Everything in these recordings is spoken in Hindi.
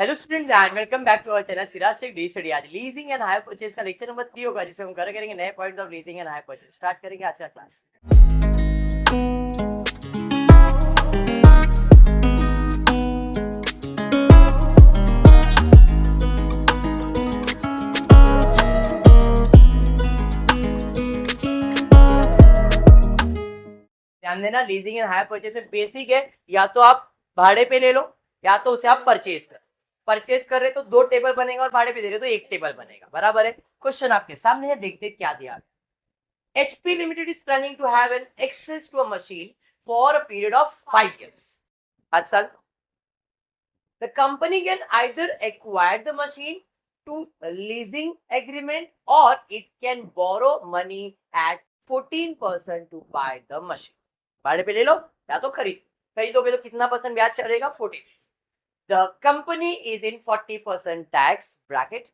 Hello students and welcome back to our channel Siraj Shaikh the study. आज लीजिंग एंड हायर परचेज का लेक्चर नंबर 3 होगा, जिसमें हम कवर करेंगे नए points of leasing and hire purchase. Start करेंगे आज का क्लास। ध्यान देना, लीजिंग एंड हायर परचेज में बेसिक है, या तो आप भाड़े पे ले लो या तो उसे आप परचेज कर रहे तो दो टेबल बनेगा और भाड़े पे दे रहे तो एक टेबल बनेगा। बराबर है। क्वेश्चन आपके सामने है, देखते क्या दिया। HP Limited is planning to have an access to a machine for a period of 5 years. 5 साल। The company can either acquire the machine to a leasing agreement or it can borrow money at 14% to buy the machine. भाड़े पे ले लो या तो खरीदोगे तो कितना परसेंट ब्याज चढ़ेगा? 14%. The company is in 40% tax bracket.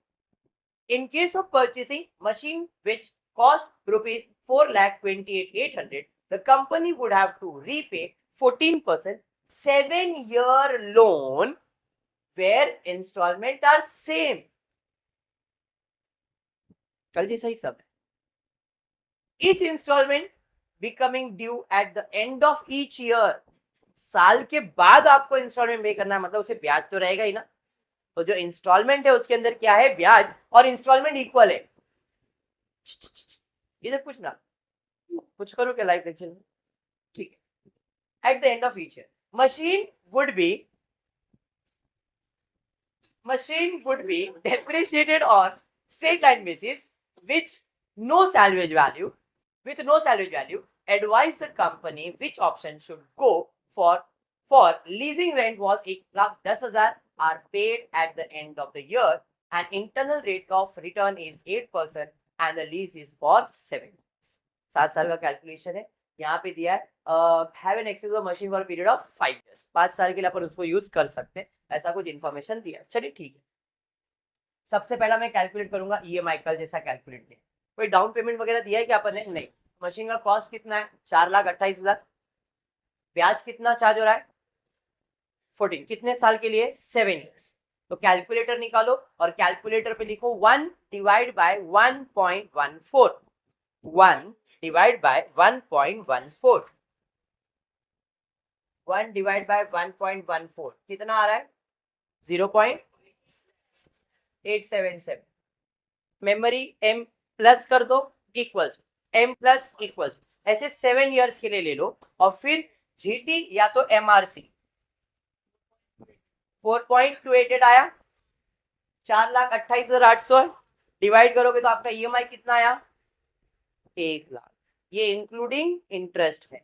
In case of purchasing machine which cost rupees 4,28,800, the company would have to repay 14% 7-year loan where installment are same. कल जी सही सब है। Each installment becoming due at the end of each year. साल के बाद आपको इंस्टॉलमेंट पे करना है, मतलब उसे ब्याज तो रहेगा ही ना। तो जो इंस्टॉलमेंट है उसके अंदर क्या है? ब्याज और इंस्टॉलमेंट इक्वल है। इधर पूछना, कुछ करो क्या लाइव लेक्चर में? ठीक है। Eight the end of each year machine would be depreciated on straight line basis with no salvage value. Advise the company which option should go for leasing. Rent was 1,10,000 are paid at the end of the year and internal rate of return is 8% and the lease is for 7 years. 7 साल का कैलकुलेशन है। यहाँ पे दिया है have an access of machine for a period of 5 years. 5 साल के लिए अपन उसको यूज कर सकते हैं, ऐसा कुछ इन्फॉर्मेशन दिया। चलिए ठीक है। सबसे पहला मैं कैलकुलेट करूंगा EMI कल जैसा कैलकुलेट किया। कोई डाउन पेमेंट वगैरह दिया है क्या अपन ने? नहीं। मशीन का कॉस्ट कितना है? 4,28,000। ब्याज कितना चार्ज हो रहा है? 14। कितने साल के लिए? 7 ईयर्स। तो कैलकुलेटर निकालो और कैलकुलेटर पे लिखो 1 divide by 1.14। 1 divide by 1.14। 1 divide by 1.14 कितना आ रहा है? 0.877। मेमोरी M प्लस कर दो इक्वल्स M प्लस इक्वल्स, ऐसे 7 ईयर्स के लिए ले लो और फिर GT या तो MRC 4.288 आया। 4,28,800 डिवाइड करोगे तो आपका EMI कितना आया? 1,00,000। ये इंक्लूडिंग इंटरेस्ट है।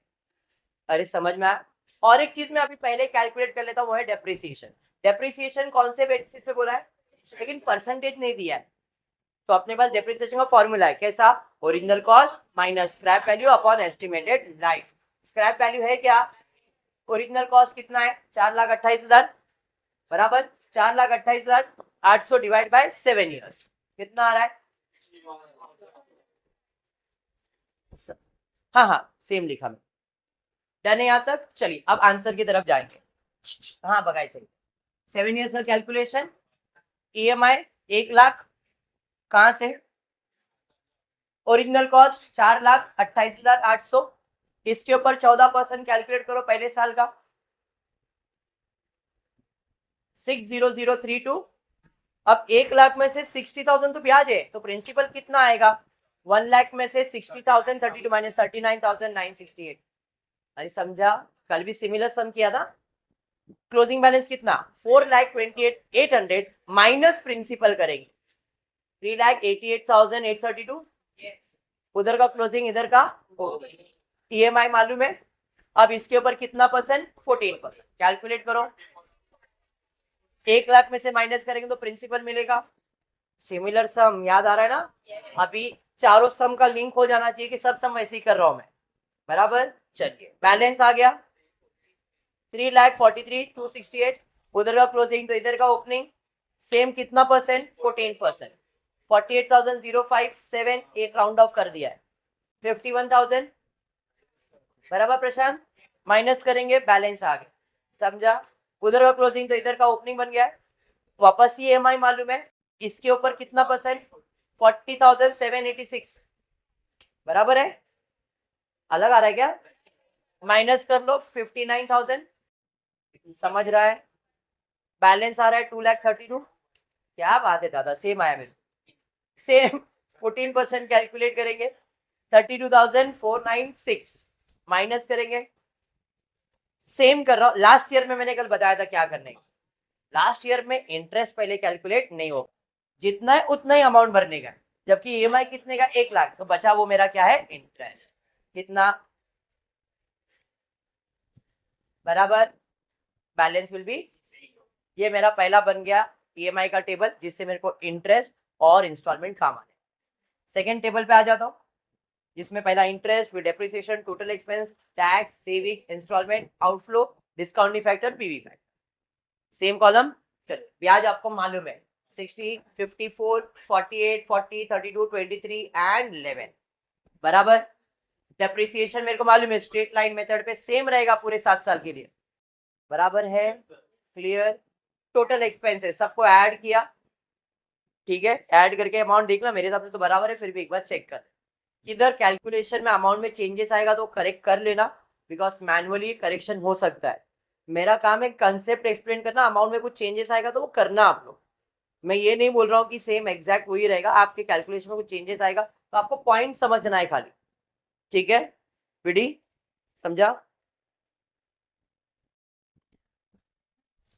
अरे समझ में आया? और एक चीज मैं अभी पहले कैलकुलेट कर लेता हूँ, वो है डेप्रिसिएशन। डेप्रिसिएशन कौन से बेसिस पे बोला है, लेकिन परसेंटेज नहीं दिया है। तो अपने पास डेप्रिसिएशन का फॉर्मूला है, कैसा? Original cost minus scrap value upon estimated life. Scrap value है क्या? ओरिजिनल कॉस्ट कितना है? 4,28,000 बराबर 4,28,800 डिवाइड बाय 7 ईयर्स कितना आ रहा है? हाँ सेम लिखा मैं। डन है यहाँ तक? चलिए अब आंसर की तरफ जाएंगे। हाँ बगाई सही। 7 ईयर्स का कैलकुलेशन, EMI 1,00,000 कहां से? ओरिजिनल कॉस्ट 4,28,800, इसके ऊपर 14% कैलकुलेट करो पहले साल का 60032। अब 1,00,000 में से 60,000 तो ब्याज है, तो प्रिंसिपल कितना आएगा? 1,00,000 में से 60,000 32 माइनस 39,968। अरे समझा? कल भी सिमिलर सम किया था। क्लोजिंग बैलेंस कितना? 4,28,800 माइनस प्रिंसिपल करेंगे 3,88,832। उधर का क्लोजिंग इधर का EMI मालूम है। अब इसके ऊपर कितना परसेंट? 14%। कैलकुलेट करो। 1,00,000 में से माइनस करेंगे तो प्रिंसिपल मिलेगा। सिमिलर सम याद आ रहा है ना? अभी चारों सम का लिंक हो जाना चाहिए कि सब सम वैसे ही कर रहा हूं मैं। बराबर। चलिए बैलेंस आ गया 3,43,268। उधर का क्लोजिंग तो इधर का ओपनिंग सेम कितना परसेंट? 14%। 48,057 एक राउंड ऑफ कर दिया है। 51,000 बराबर प्रशांत। माइनस करेंगे बैलेंस आ गया। समझा? उधर का क्लोजिंग तो इधर का ओपनिंग बन गया है। वापस ही EMI मालूम है, इसके ऊपर कितना परसेंट, 40,786, बराबर है, अलग आ रहा है क्या, माइनस कर लो 59,000, समझ रहा है, बैलेंस आ रहा है 2,32,000, क्या बात है दादा, सेम आया मेरे, सेम 14% कैलकुलेट करेंगे, 32,496 माइनस करेंगे, सेम कर रहा हूं, लास्ट ईयर में मैंने कल बताया था क्या करने, लास्ट ईयर में इंटरेस्ट पहले कैलकुलेट नहीं होगा, जितना है उतना ही अमाउंट भरने का, जबकि EMI कितने का, 1,00,000, तो बचा वो मेरा क्या है, इंटरेस्ट, कितना, बराबर, बैलेंस विल बी, ये मेरा पहला बन गया EMI का टेबल, जिससे मेरे को इंटरेस्ट और इंस्टॉलमेंट काम आने। सेकेंड टेबल पे आ जाता हूं, जिसमें पहला इंटरेस्ट, फिर depreciation, total expense, tax, saving, instalment, outflow, discounting factor, PV factor, same column. चलो ब्याज आपको मालूम है 60, 54, 48, 40, 32, 23 एंड 11, बराबर। डेप्रिसिएशन मेरे को मालूम है, स्ट्रेट लाइन मेथड पे सेम रहेगा पूरे 7 साल के लिए, बराबर है, क्लियर। टोटल एक्सपेंसेस सबको ऐड किया, ठीक है, ऐड करके अमाउंट देखना, मेरे हिसाब से तो बराबर है, फिर भी एक बार चेक कर, इधर कैलकुलेशन में अमाउंट में चेंजेस आएगा तो करेक्ट कर लेना, बिकॉज मैनुअली करेक्शन हो सकता है, मेरा काम है कंसेप्ट एक्सप्लेन करना, अमाउंट में कुछ चेंजेस आएगा तो वो करना आप लोग, मैं ये नहीं बोल रहा हूँ कि सेम एग्जैक्ट वही रहेगा, आपके कैलकुलेशन में कुछ चेंजेस आएगा तो आपको पॉइंट समझना है खाली, ठीक है, विडी समझा।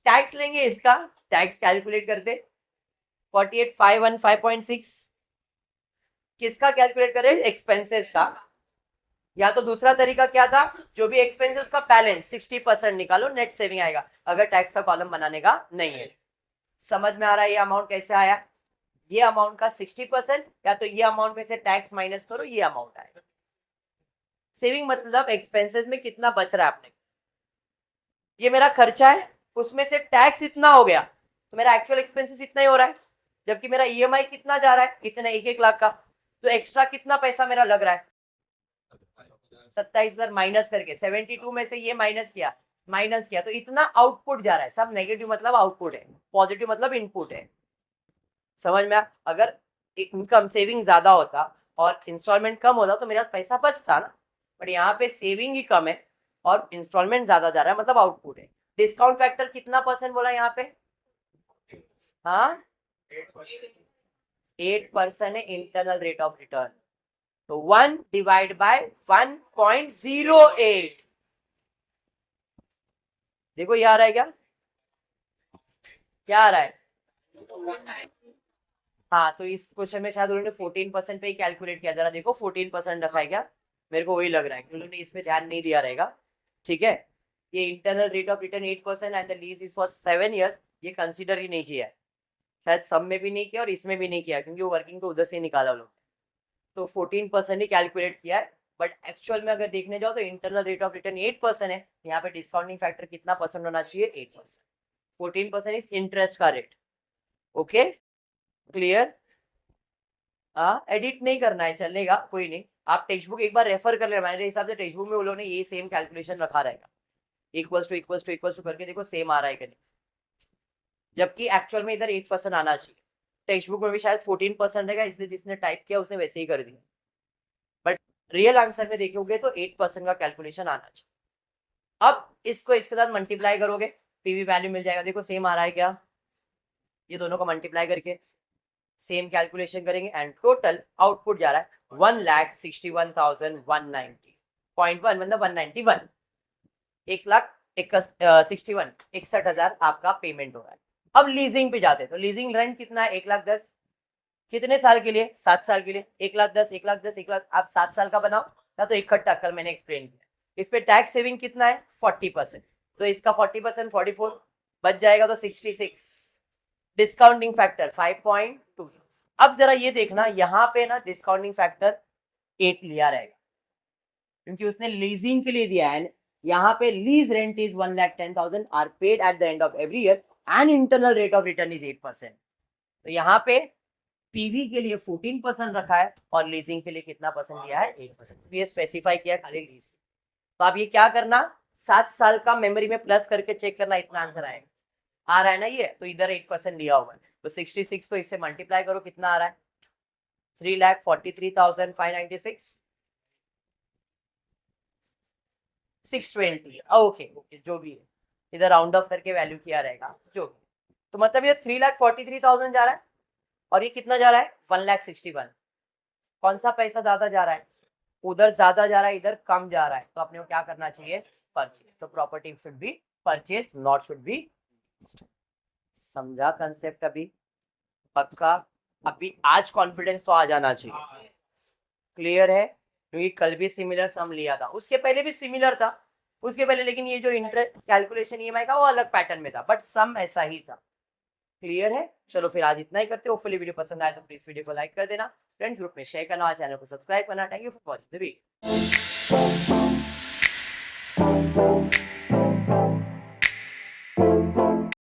टैक्स लेंगे, इसका टैक्स कैलकुलेट करते, 48,515.6, किसका कैलकुलेट करें, एक्सपेंसेस का, या तो दूसरा तरीका क्या था, जो भी एक्सपेंसेस उसका बैलेंस 60% निकालो, नेट सेविंग आएगा, अगर टैक्स का कॉलम बनाने का नहीं है। समझ में आ रहा है ये अमाउंट कैसे आया, ये अमाउंट का 60%, या तो ये अमाउंट में से टैक्स माइनस करो, ये अमाउंट आएगा, सेविंग मतलब एक्सपेंसेस में कितना बच रहा है आपने, ये मेरा खर्चा है, उसमें से टैक्स इतना हो गया तो मेरा एक्चुअल एक्सपेंसेस इतना ही हो रहा है, जबकि मेरा EMI कितना जा रहा है, इतना 1-1 लाख का, तो एक्स्ट्रा कितना पैसा मेरा लग रहा है, 27,000 माइनस करके 72 में से ये माइनस किया तो इतना आउटपुट जा रहा है, सब नेगेटिव मतलब आउटपुट है, पॉजिटिव मतलब इनपुट है, समझ में अगर इनकम सेविंग ज्यादा होता और इंस्टॉलमेंट कम होता तो मेरे पास पैसा बचता ना, बट यहाँ पे सेविंग ही कम है और इंस्टॉलमेंट ज्यादा जा रहा है, मतलब आउटपुट है। डिस्काउंट फैक्टर कितना परसेंट बोला यहाँ पे, हाँ 8% है इंटरनल रेट ऑफ रिटर्न, तो 1 डिवाइड बाय 1.08, देखो ये आ रहा है क्या, क्या आ रहा है, हाँ तो इस क्वेश्चन में शायद उन्होंने 14% पे ही कैलकुलेट किया, जरा देखो 14% रखा है क्या, मेरे को वही लग रहा है कि उन्होंने इसमें ध्यान नहीं दिया रहेगा, ठीक है। ये internal rate of return 8% and the lease is for 7 years, ये कंसीडर ही नहीं किया है, शायद सब में भी नहीं किया और इसमें भी नहीं किया, क्योंकि वो वर्किंग तो उधर से निकाला लोग, तो 14% ही कैलकुलेट किया है, बट एक्चुअल में अगर देखने जाओ तो इंटरनल रेट ऑफ रिटर्न 8% है, यहाँ पे डिस्काउंटिंग फैक्टर कितना परसेंट होना चाहिए, 8%, 14% इज इंटरेस्ट का रेट, ओके क्लियर। हाँ एडिट नहीं करना है, चलेगा कोई नहीं, आप टेक्स्ट बुक एक बार रेफर कर ले, मेरे हिसाब से टेक्स्ट बुक में उन्होंने ये सेम कैलकुलेशन रखा रहेगा, इक्वल्स टू करके देखो सेम आ रहा है कि नहीं, जबकि एक्चुअल में इधर 8% आना चाहिए, टेक्स्ट बुक में भी शायद 14% रहेगा, इसलिए जिसने टाइप किया उसने वैसे ही कर दिया, बट रियल आंसर में देखोगे तो 8% का कैलकुलेशन आना चाहिए। अब इसको इसके साथ मल्टीप्लाई करोगे, पीवी वैल्यू मिल जाएगा, देखो सेम आ रहा है क्या, ये दोनों को मल्टीप्लाई करके सेम कैलकुलेशन करेंगे एंड टोटल आउटपुट जा रहा है 1,61,190.1 मतलब 191, 1,61,61,000 आपका पेमेंट हो रहा है। अब लीजिंग पे जाते हैं, तो लीजिंग रेंट कितना है, 1,10,000, कितने साल के लिए, 7 साल के लिए, 1,10,000, 1,10,000, 1,00,000, आप 7 साल का बनाओ या तो इकट्ठा, कल मैंने एक्सप्लेन किया। इस पे टैक्स सेविंग कितना है 40%, तो इसका 40% 44 बच जाएगा तो 66, डिस्काउंटिंग फैक्टर 5.2। अब जरा ये देखना यहाँ पे ना डिस्काउंटिंग फैक्टर 8 लिया रहेगा, क्योंकि उसने लीजिंग के लिए दिया है, यहाँ पे lease rent is 1,10,000 are paid at the end of every year and internal rate of return is 8%, तो यहाँ पे पीवी के लिए 14% रखा है और लीजिंग के लिए कितना परसेंट दिया है, 8%, ये स्पेसिफाई किया खाली लीज। तो आप ये क्या करना, 7 साल का मेमोरी में प्लस करके चेक करना, इतना आंसर आएगा, आ रहा है ना ये, तो इधर 8% लिया हुआ है, तो 66 को इससे मल्टीप्लाई करो, कितना आ रहा है 3,43,596 620। ओके ओके, जो भी है इधर राउंड ऑफ करके वैल्यू किया रहेगा जो भी। तो मतलब ये 3,43,000 जा रहा है और ये कितना जा रहा है 1,61,000। कौन सा पैसा ज्यादा जा रहा है, उधर ज्यादा जा रहा है इधर कम जा रहा है, तो अपने को क्या करना चाहिए परचेज। तो property should be purchase not should be. समझा कंसेप्ट अभी पक्का? अभी आज कॉन्फिडेंस तो आ जाना चाहिए, क्लियर है? क्योंकि कल भी सिमिलर सम लिया था, उसके पहले भी सिमिलर था उसके पहले, लेकिन ये जो इंटरेस्ट कैलकुलेशन ईएमआई का वो अलग पैटर्न में था, बट सम ऐसा ही था। क्लियर है? चलो फिर आज इतना ही करते हो। होपफुली वीडियो पसंद आए तो प्लीज वीडियो को लाइक कर देना, फ्रेंड्स ग्रुप में शेयर करना और चैनल को सब्सक्राइब करना। Thank you for watching the video.